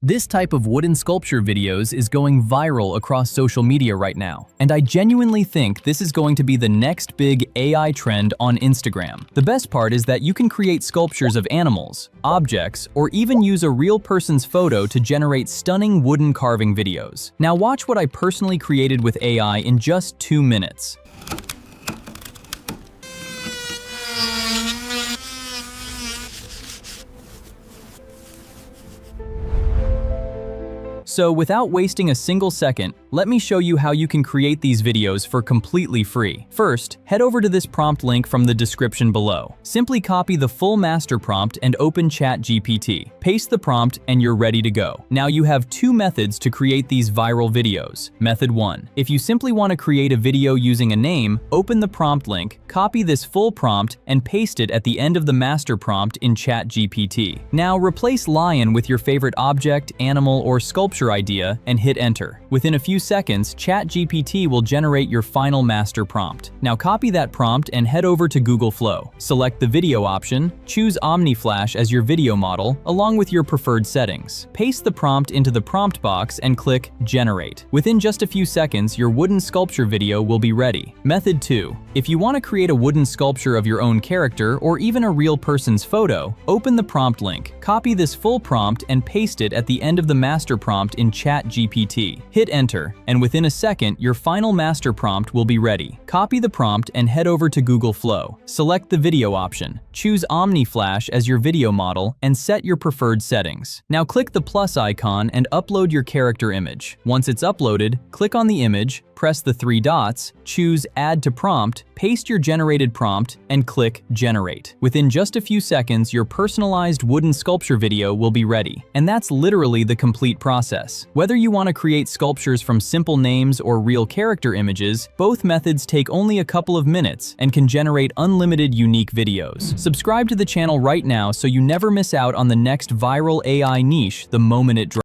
This type of wooden sculpture videos is going viral across social media right now, and I genuinely think this is going to be the next big AI trend on Instagram. The best part is that you can create sculptures of animals, objects, or even use a real person's photo to generate stunning wooden carving videos. Now watch what I personally created with AI in just 2 minutes. So without wasting a single second, let me show you how you can create these videos for completely free. First, head over to this prompt link from the description below. Simply copy the full master prompt and open ChatGPT. Paste the prompt and you're ready to go. Now you have 2 methods to create these viral videos. Method 1. If you simply want to create a video using a name, open the prompt link, copy this full prompt, and paste it at the end of the master prompt in ChatGPT. Now replace lion with your favorite object, animal, or sculpture idea and hit enter. Within a few seconds, ChatGPT will generate your final master prompt. Now copy that prompt and head over to Google Flow. Select the video option, choose Omni Flash as your video model, along with your preferred settings. Paste the prompt into the prompt box and click Generate. Within just a few seconds, your wooden sculpture video will be ready. Method 2. If you want to create a wooden sculpture of your own character or even a real person's photo, open the prompt link, copy this full prompt and paste it at the end of the master prompt in ChatGPT. Hit enter, and within a second, your final master prompt will be ready. Copy the prompt and head over to Google Flow. Select the video option, choose Omni Flash as your video model, and set your preferred settings. Now click the plus icon and upload your character image. Once it's uploaded, click on the image, press the 3 dots, choose Add to Prompt, paste your generated prompt, and click Generate. Within just a few seconds, your personalized wooden sculpture video will be ready. And that's literally the complete process. Whether you want to create sculptures from simple names or real character images, both methods take only a couple of minutes and can generate unlimited unique videos. Subscribe to the channel right now so you never miss out on the next viral AI niche the moment it drops.